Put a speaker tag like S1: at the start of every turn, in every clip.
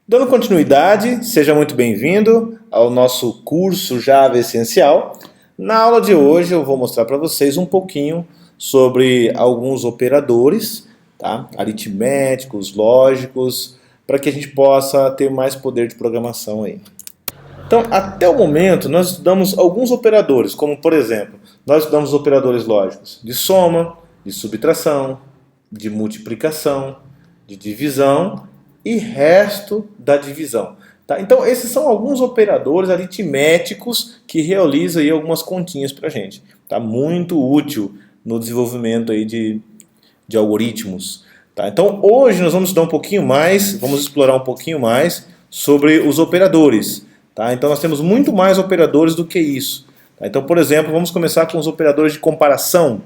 S1: Dando continuidade, seja muito bem-vindo ao nosso curso Java Essencial. Na aula de hoje eu vou mostrar para vocês um pouquinho sobre alguns operadores, tá? Aritméticos, lógicos, para que a gente possa ter mais poder de programação aí. Então, até o momento, nós estudamos alguns operadores, como por exemplo, nós estudamos operadores lógicos de soma, de subtração, de multiplicação, de divisão e resto da divisão. Tá? Então, esses são alguns operadores aritméticos que realizam aí algumas continhas para a gente. Tá? Muito útil no desenvolvimento aí de algoritmos. Tá? Então, hoje nós vamos estudar um pouquinho mais, vamos explorar um pouquinho mais sobre os operadores. Tá? Então, nós temos muito mais operadores do que isso. Tá? Então, por exemplo, vamos começar com os operadores de comparação.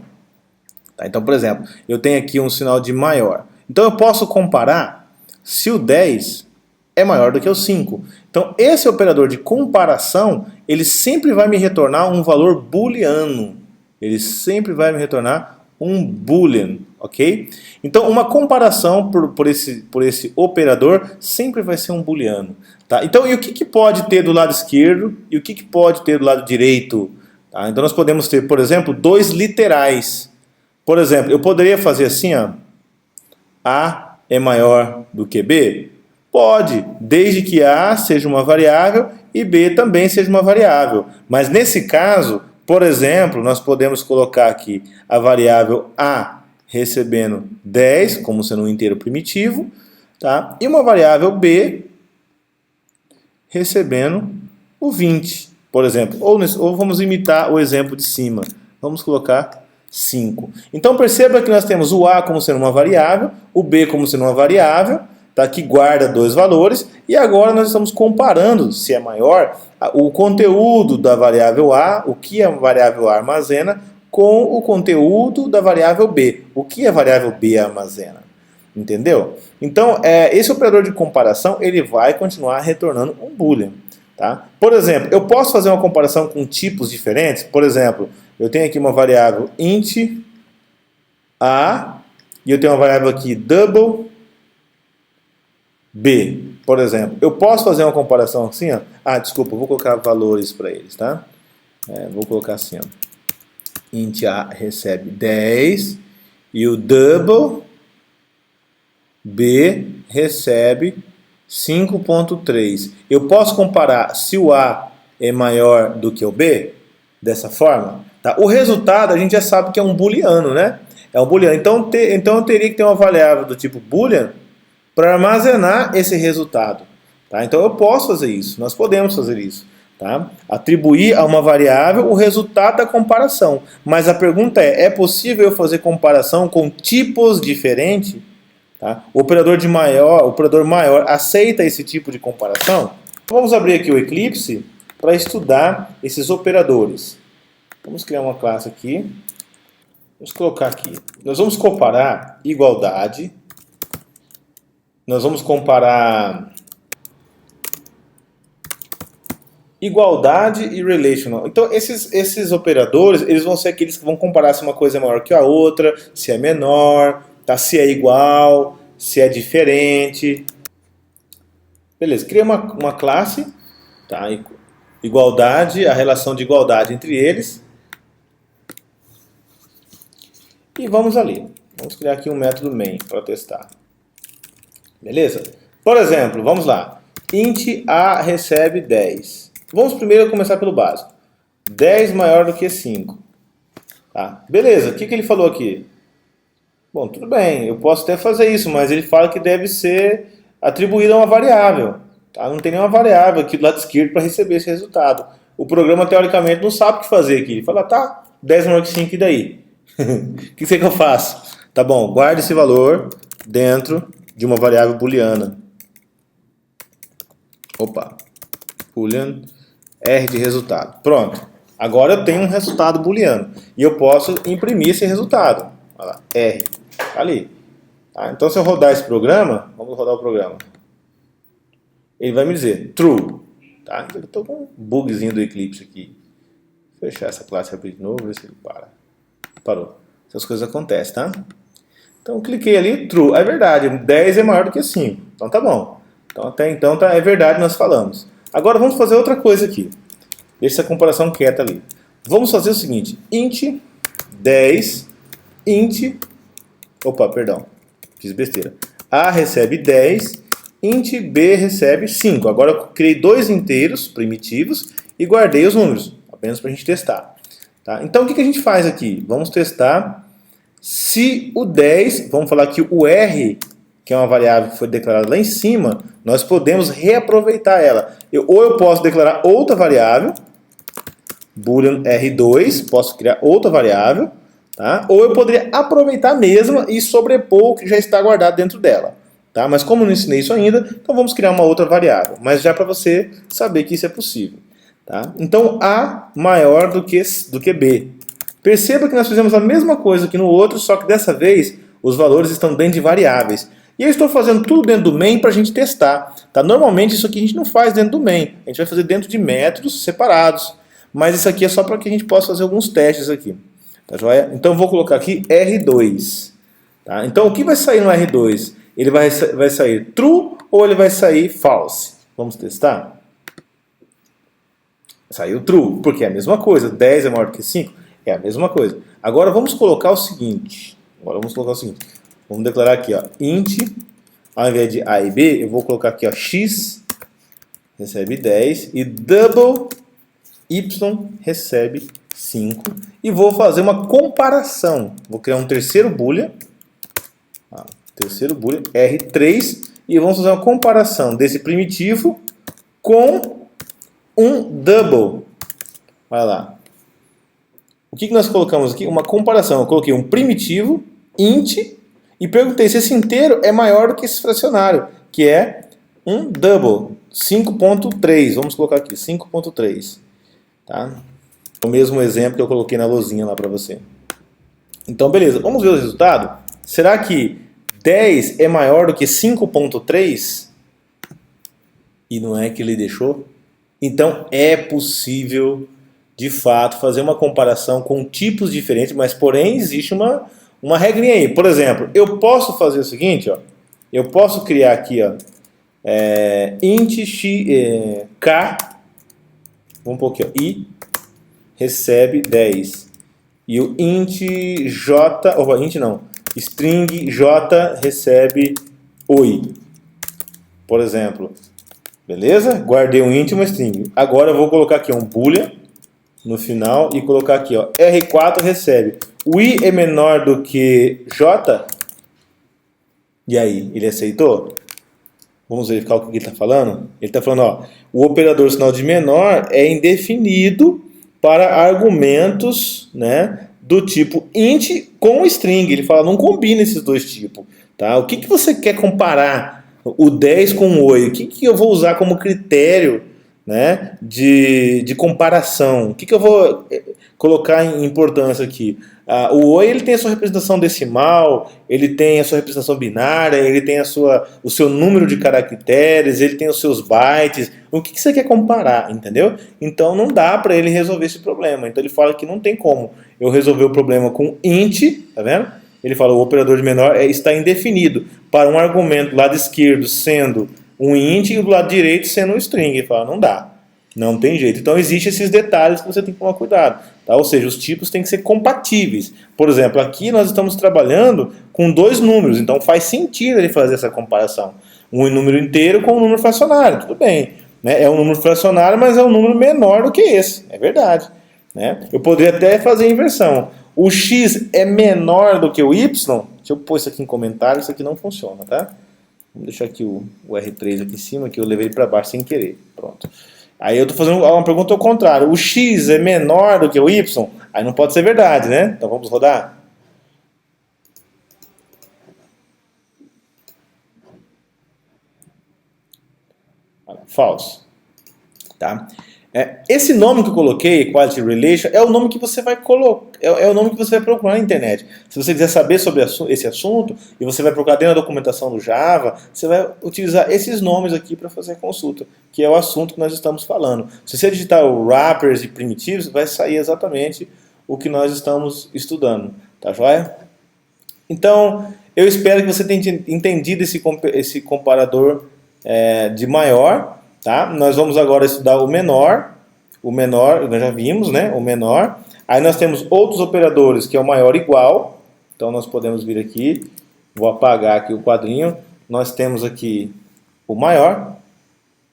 S1: Tá? Então, por exemplo, eu tenho aqui um sinal de maior. Então, eu posso comparar se o 10 é maior do que o 5. Então, esse operador de comparação, ele sempre vai me retornar um valor booleano. Ele sempre vai me retornar um boolean, ok? Então, uma comparação por esse operador sempre vai ser um booleano. Tá? Então, e o que pode ter do lado esquerdo e o que pode ter do lado direito? Tá? Então, nós podemos ter, por exemplo, dois literais. Por exemplo, eu poderia fazer assim, ó, A é maior do que B? Pode, desde que A seja uma variável e B também seja uma variável. Mas nesse caso, por exemplo, nós podemos colocar aqui a variável A recebendo 10, como sendo um inteiro primitivo, tá? E uma variável B recebendo o 20, por exemplo. Ou vamos imitar o exemplo de cima. Vamos colocar 5. Então perceba que nós temos o A como sendo uma variável, o B como sendo uma variável, tá, que guarda dois valores, e agora nós estamos comparando, se é maior, o conteúdo da variável A, o que a variável A armazena, com o conteúdo da variável B, o que a variável B armazena. Entendeu? Então, esse operador de comparação ele vai continuar retornando um boolean. Tá? Por exemplo, eu posso fazer uma comparação com tipos diferentes. Por exemplo, eu tenho aqui uma variável int a e eu tenho uma variável aqui double b, por exemplo. Eu posso fazer uma comparação assim, ó. Desculpa, eu vou colocar valores para eles, tá? Vou colocar assim, ó. Int a recebe 10 e o double b recebe 5.3. Eu posso comparar se o A é maior do que o B? Dessa forma? Tá? O resultado a gente já sabe que é um booleano, né? É um booleano. Então eu teria que ter uma variável do tipo boolean para armazenar esse resultado. Tá? Então eu posso fazer isso. Nós podemos fazer isso. Tá? Atribuir a uma variável o resultado da comparação. Mas a pergunta é possível eu fazer comparação com tipos diferentes? Tá? O operador maior aceita esse tipo de comparação? Vamos abrir aqui o Eclipse para estudar esses operadores. Vamos criar uma classe aqui. Vamos colocar aqui. Nós vamos comparar igualdade. Nós vamos comparar igualdade e relational. Então, esses operadores, eles vão ser aqueles que vão comparar se uma coisa é maior que a outra, se é menor, tá? Se é igual, se é diferente. Beleza, cria uma classe, tá? Igualdade, a relação de igualdade entre eles. E vamos ali. Vamos criar aqui um método main para testar. Beleza? Por exemplo, vamos lá. Int a recebe 10. Vamos primeiro começar pelo básico. 10 maior do que 5. Tá? Beleza, o que ele falou aqui? Bom, tudo bem, eu posso até fazer isso, mas ele fala que deve ser atribuído a uma variável. Tá? Não tem nenhuma variável aqui do lado esquerdo para receber esse resultado. O programa, teoricamente, não sabe o que fazer aqui. Ele fala, tá, 10 maior que 5, e daí? O que você quer que eu faça? Tá bom, guarde esse valor dentro de uma variável booleana. Opa, boolean R de resultado. Pronto, agora eu tenho um resultado booleano. E eu posso imprimir esse resultado. Olha lá, R, tá ali. Tá? Então, se eu rodar esse programa, vamos rodar o programa. Ele vai me dizer true. Tá? Eu estou com um bugzinho do Eclipse aqui. Vou fechar essa classe abrir de novo, ver se ele para. Parou. Essas coisas acontecem, tá? Então, cliquei ali, true. É verdade, 10 é maior do que 5. Então, tá bom. Então até então é verdade, nós falamos. Agora vamos fazer outra coisa aqui. Deixa essa comparação quieta ali. Vamos fazer o seguinte, int 10, int... Opa, perdão, fiz besteira. A recebe 10, int B recebe 5. Agora eu criei dois inteiros primitivos e guardei os números, apenas para a gente testar. Tá? Então o que a gente faz aqui? Vamos testar se o 10, vamos falar que o R, que é uma variável que foi declarada lá em cima, nós podemos reaproveitar ela. Ou eu posso declarar outra variável, boolean R2, posso criar outra variável, tá? Ou eu poderia aproveitar a mesma e sobrepor o que já está guardado dentro dela. Tá? Mas como eu não ensinei isso ainda, então vamos criar uma outra variável. Mas já para você saber que isso é possível. Tá? Então A maior do que B. Perceba que nós fizemos a mesma coisa aqui no outro, só que dessa vez os valores estão dentro de variáveis. E eu estou fazendo tudo dentro do main para a gente testar. Tá? Normalmente isso aqui a gente não faz dentro do main. A gente vai fazer dentro de métodos separados. Mas isso aqui é só para que a gente possa fazer alguns testes aqui. Tá joia? Então eu vou colocar aqui R2. Tá? Então o que vai sair no R2? Ele vai sair true ou ele vai sair false? Vamos testar? Saiu true, porque é a mesma coisa. 10 é maior do que 5? É a mesma coisa. Agora vamos colocar o seguinte. Vamos declarar aqui, ó, int, ao invés de A e B, eu vou colocar aqui, ó, x recebe 10 e double y recebe 5. E vou fazer uma comparação. Vou criar um terceiro boolean. R3, e vamos fazer uma comparação desse primitivo com um double. Vai lá. O que nós colocamos aqui? Uma comparação. Eu coloquei um primitivo, int, e perguntei se esse inteiro é maior do que esse fracionário, que é um double, 5.3. Vamos colocar aqui, 5.3. Tá? O mesmo exemplo que eu coloquei na lousinha lá para você. Então, beleza. Vamos ver o resultado? Será que 10 é maior do que 5.3? E não é que ele deixou? Então é possível, de fato, fazer uma comparação com tipos diferentes, mas porém existe uma regrinha aí. Por exemplo, eu posso fazer o seguinte, ó, eu posso criar aqui, ó, int x, k, vamos pôr aqui, ó, i recebe 10. E o int j, int não, string j recebe oi, por exemplo. Beleza? Guardei um int e uma string. Agora eu vou colocar aqui um boolean no final e colocar aqui, ó, R4 recebe. O i é menor do que j? E aí, ele aceitou? Vamos verificar o que ele está falando? Ele está falando, ó, o operador sinal de menor é indefinido para argumentos, né, do tipo int com string. Ele fala, não combina esses dois tipos. Tá? O que você quer comparar? O 10 com o 8, o que eu vou usar como critério, né, de comparação? O que eu vou colocar em importância aqui? O oi ele tem a sua representação decimal, ele tem a sua representação binária, ele tem o seu número de caracteres, ele tem os seus bytes. O que você quer comparar, entendeu? Então não dá para ele resolver esse problema. Então ele fala que não tem como eu resolver o problema com int, tá vendo? Ele fala o operador de menor está indefinido para um argumento do lado esquerdo sendo um int e do lado direito sendo um string. Ele fala, não dá, não tem jeito. Então existem esses detalhes que você tem que tomar cuidado. Tá? Ou seja, os tipos têm que ser compatíveis. Por exemplo, aqui nós estamos trabalhando com dois números, então faz sentido ele fazer essa comparação. Um número inteiro com um número fracionário, tudo bem. Né? É um número fracionário, mas é um número menor do que esse, é verdade. Né? Eu poderia até fazer a inversão. O x é menor do que o y? Deixa eu pôr isso aqui em comentário, isso aqui não funciona, tá? Vamos deixar aqui o R3 aqui em cima, que eu levei ele para baixo sem querer. Pronto. Aí eu estou fazendo uma pergunta ao contrário. O x é menor do que o y? Aí não pode ser verdade, né? Então vamos rodar. Falso. Tá? Esse nome que eu coloquei, Equality Relation, é o nome que você vai colocar, é o nome que você vai procurar na internet. Se você quiser saber sobre esse assunto, e você vai procurar dentro da documentação do Java, você vai utilizar esses nomes aqui para fazer a consulta, que é o assunto que nós estamos falando. Se você digitar o wrappers e primitivos, vai sair exatamente o que nós estamos estudando. Tá joia? Então, eu espero que você tenha entendido esse comparador de maior, tá? Nós vamos agora estudar o menor nós já vimos, né? O menor. Aí nós temos outros operadores, que é o maior igual. Então nós podemos vir aqui, vou apagar aqui o quadrinho. Nós temos aqui o maior,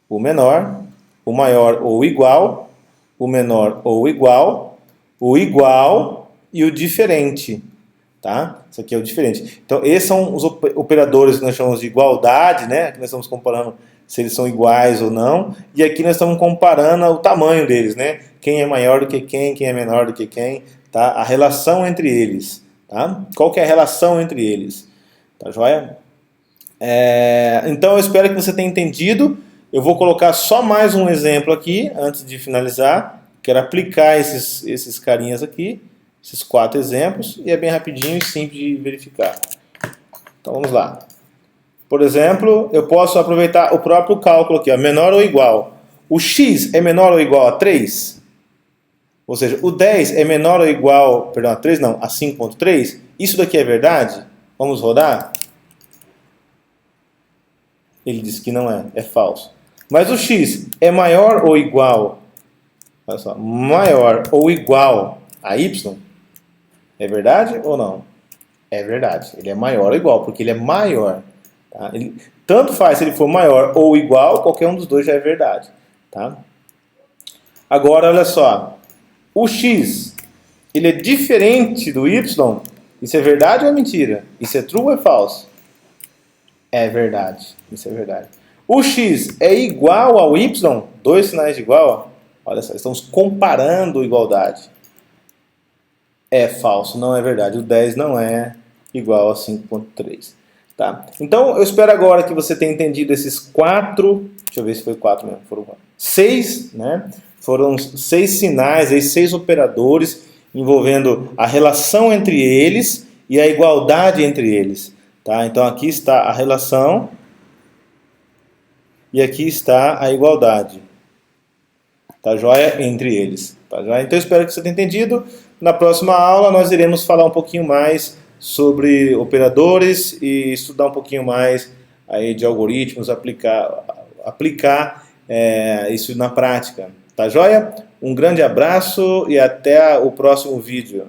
S1: o menor, o maior ou igual, o menor ou igual, o igual e o diferente. Tá? Isso aqui é o diferente. Então, esses são os operadores que nós chamamos de igualdade, né? Aqui nós estamos comparando se eles são iguais ou não. E aqui nós estamos comparando o tamanho deles, né? Quem é maior do que quem é menor do que quem, tá? A relação entre eles, tá? Qual que é a relação entre eles? Tá joia? Então, eu espero que você tenha entendido. Eu vou colocar só mais um exemplo aqui, antes de finalizar. Quero aplicar esses carinhas aqui. Esses 4 exemplos, e é bem rapidinho e simples de verificar. Então vamos lá. Por exemplo, eu posso aproveitar o próprio cálculo aqui, ó, menor ou igual. O x é menor ou igual a 3? Ou seja, o 10 é menor ou igual, perdão, a 3 não, a 5.3? Isso daqui é verdade? Vamos rodar? Ele disse que não é falso. Mas o x é maior ou igual, olha só, maior ou igual a y? É verdade ou não? É verdade. Ele é maior ou igual, porque ele é maior. Tá? Tanto faz se ele for maior ou igual, qualquer um dos dois já é verdade. Tá? Agora, olha só. O x, ele é diferente do y. Isso é verdade ou é mentira? Isso é true ou é falso? É verdade. Isso é verdade. O x é igual ao y? Dois sinais de igual. Olha só, estamos comparando igualdade. É falso, não é verdade. O 10 não é igual a 5.3. Tá? Então, eu espero agora que você tenha entendido esses 4, deixa eu ver se foi 4 mesmo, foram 6, né? Foram 6 sinais, 6 operadores envolvendo a relação entre eles e a igualdade entre eles. Tá? Então, aqui está a relação e aqui está a igualdade. Tá joia? Entre eles. Tá joia? Então, eu espero que você tenha entendido. Na próxima aula, nós iremos falar um pouquinho mais sobre operadores e estudar um pouquinho mais aí de algoritmos, aplicar isso na prática. Tá joia? Um grande abraço e até o próximo vídeo.